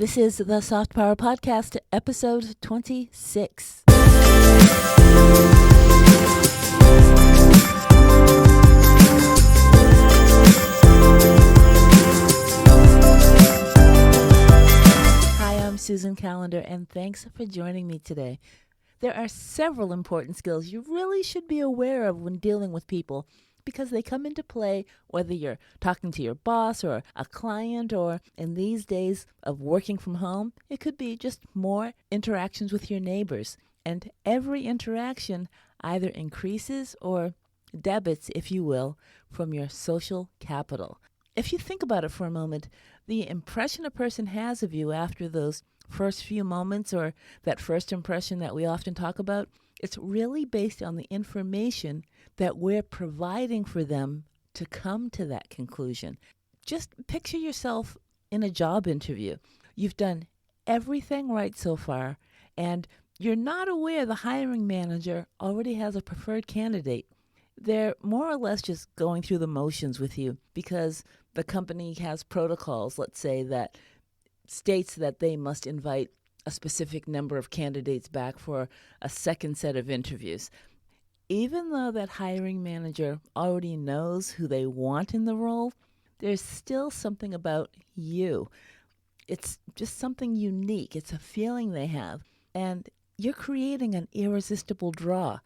This is the Soft Power Podcast, episode 26. Hi, I'm Susan Callender, and thanks for joining me today. There are several important skills you really should be aware of when dealing with people, because they come into play whether you're talking to your boss or a client, or in these days of working from home, it could be just more interactions with your neighbors. And every interaction either increases or debits, if you will, from your social capital. If you think about it for a moment, the impression a person has of you after those first few moments, or that first impression that we often talk about, it's really based on the information that we're providing for them to come to that conclusion. Just picture yourself in a job interview. You've done everything right so far, and you're not aware the hiring manager already has a preferred candidate. They're more or less just going through the motions with you because the company has protocols, let's say, that states that they must invite a specific number of candidates back for a second set of interviews. Even though that hiring manager already knows who they want in the role, there's still something about you. It's just something unique. It's a feeling they have. And you're creating an irresistible draw.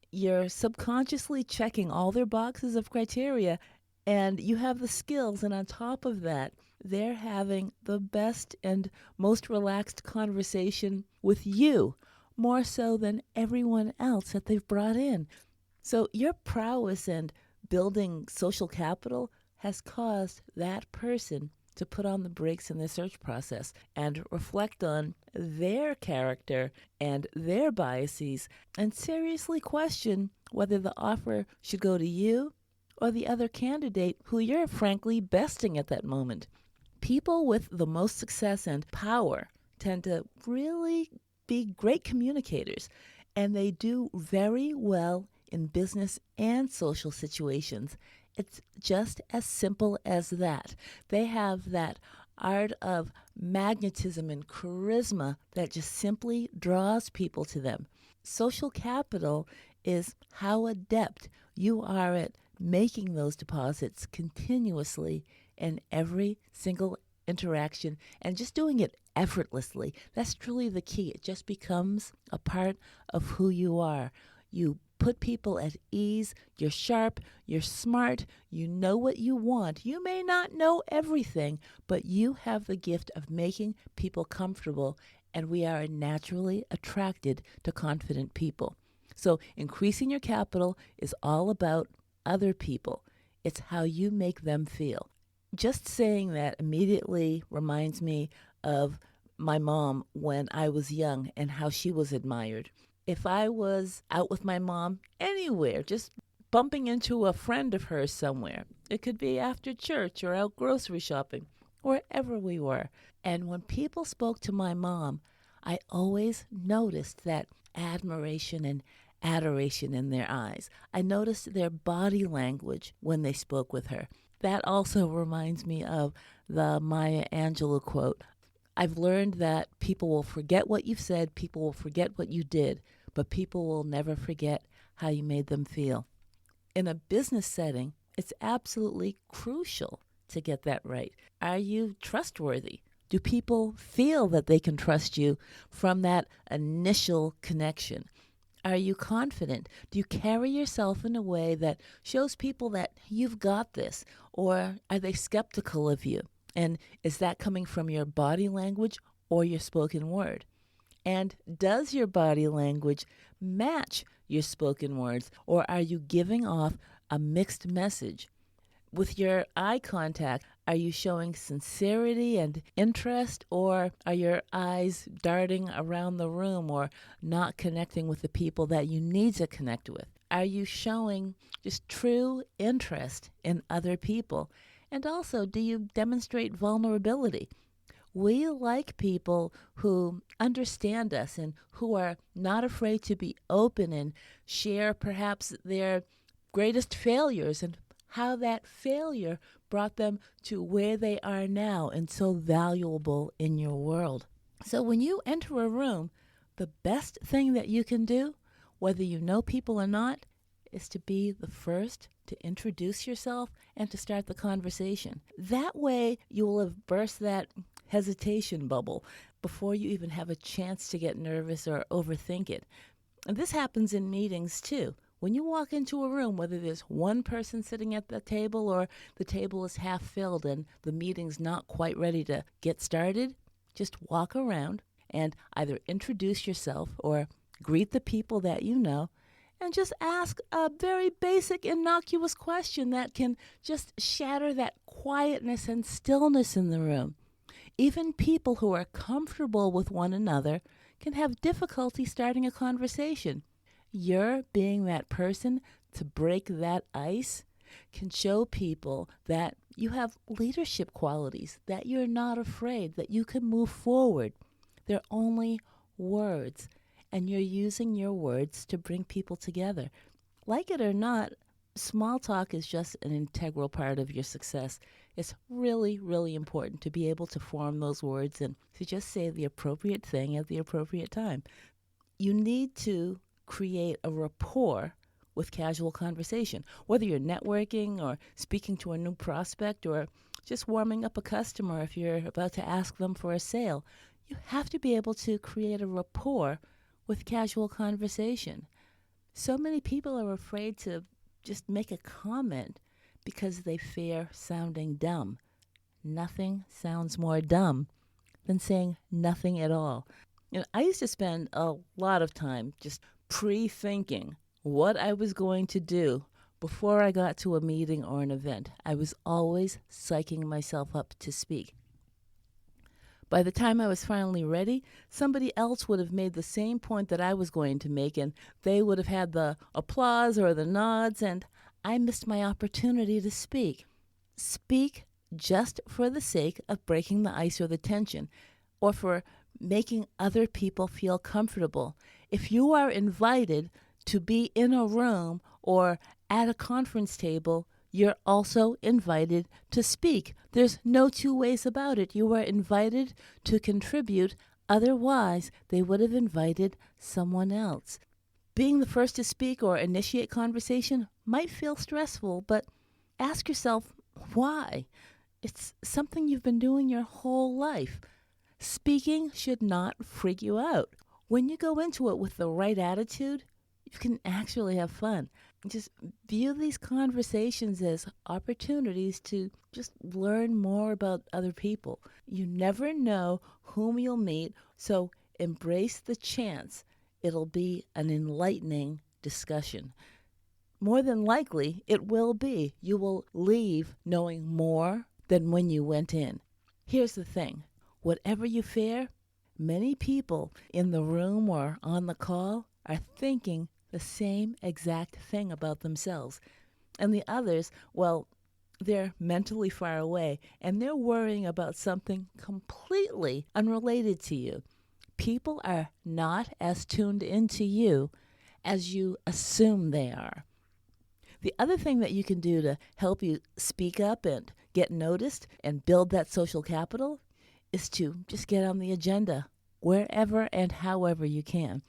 You're subconsciously checking all their boxes of criteria, and you have the skills. And on top of that, they're having the best and most relaxed conversation with you, more so than everyone else that they've brought in. So your prowess and building social capital has caused that person to put on the brakes in their search process and reflect on their character and their biases, and seriously question whether the offer should go to you or the other candidate who you're frankly besting at that moment. People with the most success and power tend to really be great communicators, and they do very well in business and social situations. It's just as simple as that. They have that art of magnetism and charisma that just simply draws people to them. Social capital is how adept you are at making those deposits continuously in every single interaction, and just doing it effortlessly. That's truly the key. It just becomes a part of who you are. You put people at ease. You're sharp. You're smart. You know what you want. You may not know everything, but you have the gift of making people comfortable, and we are naturally attracted to confident people. So increasing your capital is all about other people. It's how you make them feel. Just saying that immediately reminds me of my mom when I was young and how she was admired. If I was out with my mom anywhere, just bumping into a friend of hers somewhere, it could be after church or out grocery shopping, wherever we were. And when people spoke to my mom, I always noticed that admiration and adoration in their eyes. I noticed their body language when they spoke with her. That also reminds me of the Maya Angelou quote. I've learned that people will forget what you've said, people will forget what you did, but people will never forget how you made them feel. In a business setting, it's absolutely crucial to get that right. Are you trustworthy? Do people feel that they can trust you from that initial connection? Are you confident? Do you carry yourself in a way that shows people that you've got this? Or are they skeptical of you? And is that coming from your body language or your spoken word? And does your body language match your spoken words? Or are you giving off a mixed message? With your eye contact, are you showing sincerity and interest, or are your eyes darting around the room or not connecting with the people that you need to connect with? Are you showing just true interest in other people? And also, do you demonstrate vulnerability? We like people who understand us and who are not afraid to be open and share perhaps their greatest failures and how that failure brought them to where they are now and so valuable in your world. So when you enter a room, the best thing that you can do, whether you know people or not, is to be the first to introduce yourself and to start the conversation. That way, you will have burst that hesitation bubble before you even have a chance to get nervous or overthink it. And this happens in meetings too. When you walk into a room, whether there's one person sitting at the table or the table is half filled and the meeting's not quite ready to get started, just walk around and either introduce yourself or greet the people that you know and just ask a very basic, innocuous question that can just shatter that quietness and stillness in the room. Even people who are comfortable with one another can have difficulty starting a conversation. You're being that person to break that ice can show people that you have leadership qualities, that you're not afraid, that you can move forward. They're only words, and you're using your words to bring people together. Like it or not, small talk is just an integral part of your success. It's really, really important to be able to form those words and to just say the appropriate thing at the appropriate time. You need to create a rapport with casual conversation, whether you're networking or speaking to a new prospect or just warming up a customer if you're about to ask them for a sale. You have to be able to create a rapport with casual conversation. So many people are afraid to just make a comment because they fear sounding dumb. Nothing sounds more dumb than saying nothing at all. I used to spend a lot of time just pre-thinking what I was going to do before I got to a meeting or an event. I was always psyching myself up to speak. By the time I was finally ready, somebody else would have made the same point that I was going to make, and they would have had the applause or the nods, and I missed my opportunity to speak. Speak just for the sake of breaking the ice or the tension, or for making other people feel comfortable. If you are invited to be in a room or at a conference table, you're also invited to speak. There's no two ways about it. You are invited to contribute. Otherwise, they would have invited someone else. Being the first to speak or initiate conversation might feel stressful, but ask yourself why. It's something you've been doing your whole life. Speaking should not freak you out. When you go into it with the right attitude, you can actually have fun. Just view these conversations as opportunities to just learn more about other people. You never know whom you'll meet, so embrace the chance. It'll be an enlightening discussion. More than likely, it will be. You will leave knowing more than when you went in. Here's the thing. Whatever you fear, many people in the room or on the call are thinking the same exact thing about themselves. And the others, well, they're mentally far away and they're worrying about something completely unrelated to you. People are not as tuned into you as you assume they are. The other thing that you can do to help you speak up and get noticed and build that social capital is to just get on the agenda wherever and however you can.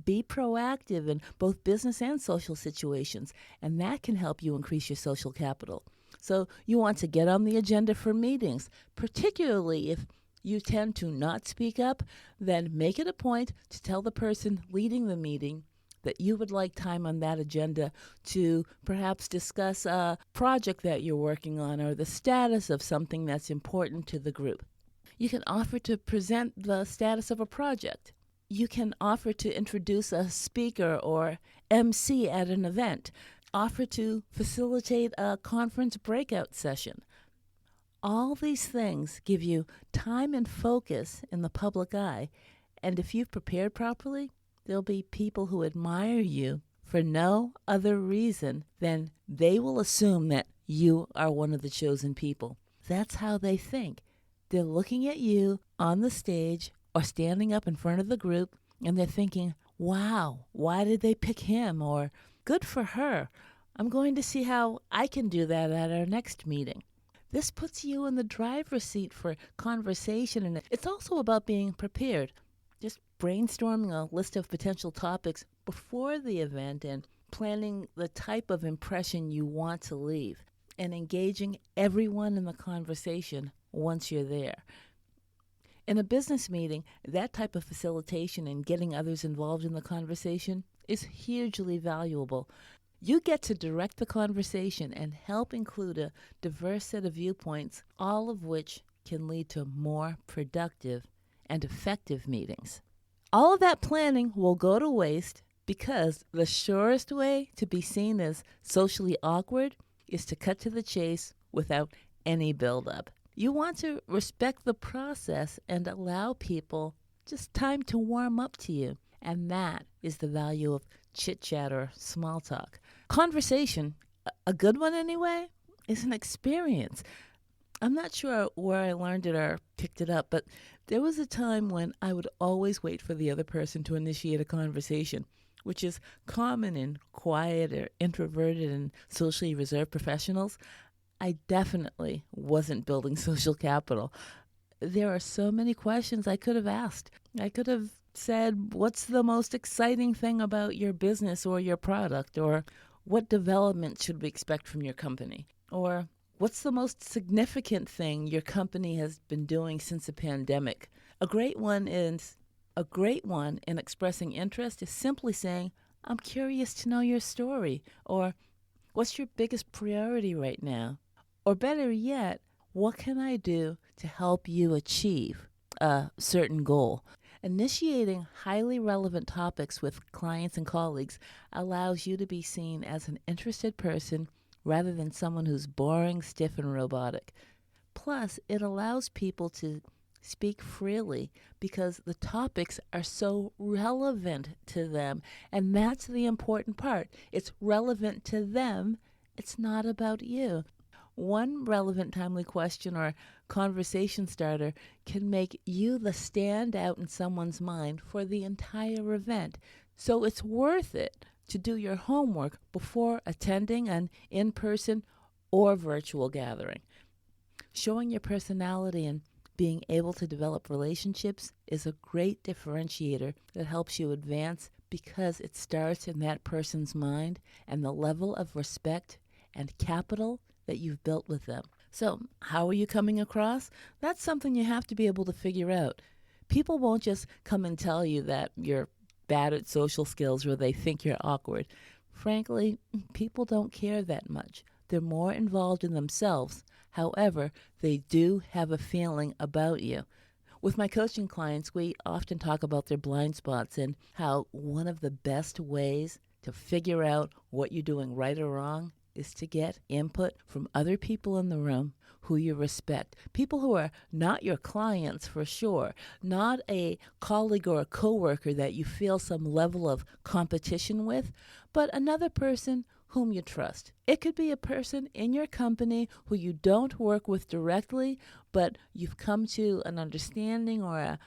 Be proactive in both business and social situations, and that can help you increase your social capital. So you want to get on the agenda for meetings, particularly if you tend to not speak up, then make it a point to tell the person leading the meeting that you would like time on that agenda to perhaps discuss a project that you're working on or the status of something that's important to the group. You can offer to present the status of a project. You can offer to introduce a speaker or MC at an event. Offer to facilitate a conference breakout session. All these things give you time and focus in the public eye. And if you've prepared properly, there'll be people who admire you for no other reason than they will assume that you are one of the chosen people. That's how they think. They're looking at you on the stage or standing up in front of the group, and they're thinking, wow, why did they pick him? Or good for her. I'm going to see how I can do that at our next meeting. This puts you in the driver's seat for conversation, and it's also about being prepared. Just brainstorming a list of potential topics before the event and planning the type of impression you want to leave and engaging everyone in the conversation once you're there. In a business meeting, that type of facilitation and getting others involved in the conversation is hugely valuable. You get to direct the conversation and help include a diverse set of viewpoints, all of which can lead to more productive and effective meetings. All of that planning will go to waste because the surest way to be seen as socially awkward is to cut to the chase without any buildup. You want to respect the process and allow people just time to warm up to you. And that is the value of chit-chat or small talk. Conversation, a good one anyway, is an experience. I'm not sure where I learned it or picked it up, but there was a time when I would always wait for the other person to initiate a conversation, which is common in quiet or introverted and socially reserved professionals. I definitely wasn't building social capital. There are so many questions I could have asked. I could have said, what's the most exciting thing about your business or your product? Or what development should we expect from your company? Or what's the most significant thing your company has been doing since the pandemic? A great one in expressing interest is simply saying, I'm curious to know your story. Or what's your biggest priority right now? Or better yet, what can I do to help you achieve a certain goal? Initiating highly relevant topics with clients and colleagues allows you to be seen as an interested person rather than someone who's boring, stiff, and robotic. Plus, it allows people to speak freely because the topics are so relevant to them. And that's the important part. It's relevant to them. It's not about you. One relevant, timely question or conversation starter can make you the standout in someone's mind for the entire event. So it's worth it to do your homework before attending an in-person or virtual gathering. Showing your personality and being able to develop relationships is a great differentiator that helps you advance because it starts in that person's mind and the level of respect and capital that you've built with them. So, how are you coming across? That's something you have to be able to figure out. People won't just come and tell you that you're bad at social skills or they think you're awkward. Frankly, people don't care that much. They're more involved in themselves. However, they do have a feeling about you. With my coaching clients, we often talk about their blind spots and how one of the best ways to figure out what you're doing right or wrong is to get input from other people in the room who you respect. People who are not your clients for sure, not a colleague or a coworker that you feel some level of competition with, but another person whom you trust. It could be a person in your company who you don't work with directly, but you've come to an understanding or a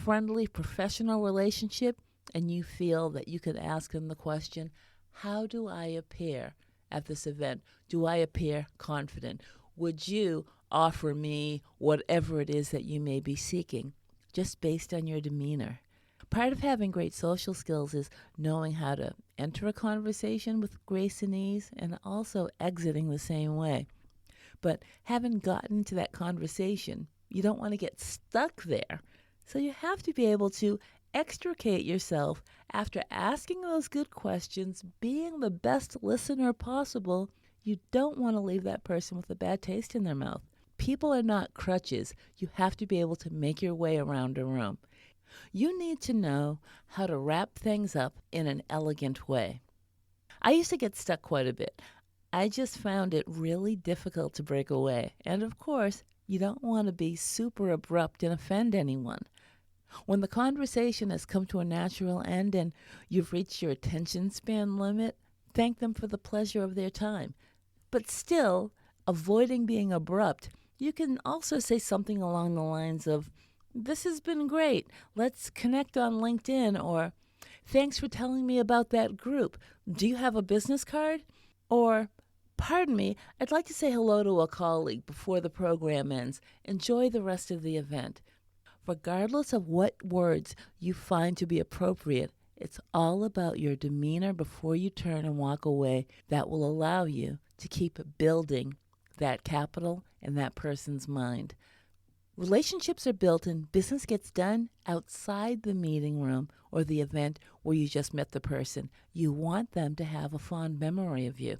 friendly professional relationship, and you feel that you could ask them the question, how do I appear at this event? Do I appear confident? Would you offer me whatever it is that you may be seeking, just based on your demeanor? Part of having great social skills is knowing how to enter a conversation with grace and ease and also exiting the same way. But having gotten to that conversation, you don't want to get stuck there. So you have to be able to extricate yourself after asking those good questions, being the best listener possible. You don't want to leave that person with a bad taste in their mouth. People are not crutches. You have to be able to make your way around a room. You need to know how to wrap things up in an elegant way. I used to get stuck quite a bit. I just found it really difficult to break away. And of course, you don't want to be super abrupt and offend anyone. When the conversation has come to a natural end and you've reached your attention span limit, thank them for the pleasure of their time. But still, avoiding being abrupt, you can also say something along the lines of, this has been great. Let's connect on LinkedIn, or thanks for telling me about that group. Do you have a business card? Or Pardon me, I'd like to say hello to a colleague before the program ends. Enjoy the rest of the event. Regardless of what words you find to be appropriate, it's all about your demeanor before you turn and walk away that will allow you to keep building that capital in that person's mind. Relationships are built and business gets done outside the meeting room or the event where you just met the person. You want them to have a fond memory of you.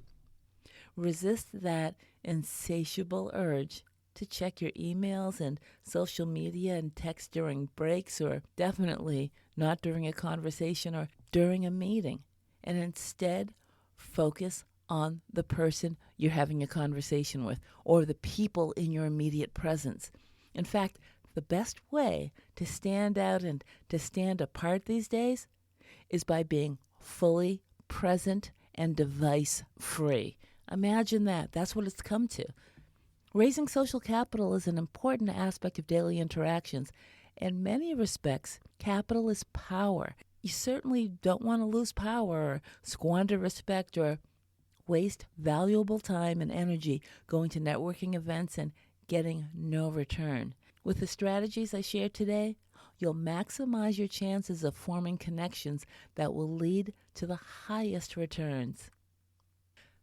Resist that insatiable urge to check your emails and social media and text during breaks, or definitely not during a conversation or during a meeting, and instead focus on the person you're having a conversation with or the people in your immediate presence. In fact, the best way to stand out and to stand apart these days is by being fully present and device-free. Imagine that. That's what it's come to. Raising social capital is an important aspect of daily interactions. In many respects, capital is power. You certainly don't want to lose power or squander respect or waste valuable time and energy going to networking events and getting no return. With the strategies I shared today, you'll maximize your chances of forming connections that will lead to the highest returns.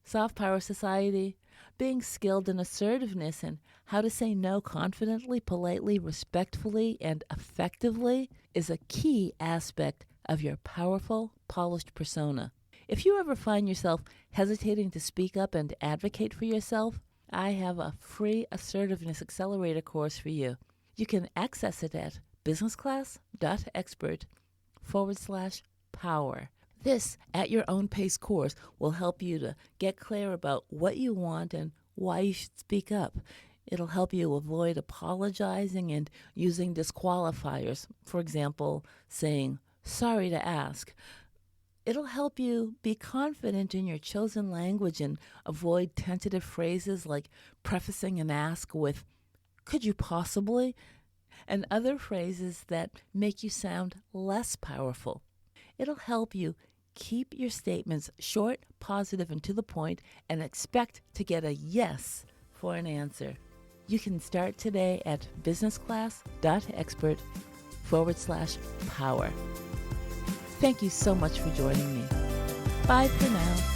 Soft Power Society, being skilled in assertiveness and how to say no confidently, politely, respectfully, and effectively is a key aspect of your powerful, polished persona. If you ever find yourself hesitating to speak up and advocate for yourself, I have a free Assertiveness Accelerator course for you. You can access it at businessclass.expert/power. This at-your-own-pace course will help you to get clear about what you want and why you should speak up. It'll help you avoid apologizing and using disqualifiers. For example, saying, "Sorry to ask." It'll help you be confident in your chosen language and avoid tentative phrases like prefacing an ask with, "Could you possibly?" and other phrases that make you sound less powerful. It'll help you keep your statements short, positive, and to the point, and expect to get a yes for an answer. You can start today at businessclass.expert/power. Thank you so much for joining me. Bye for now.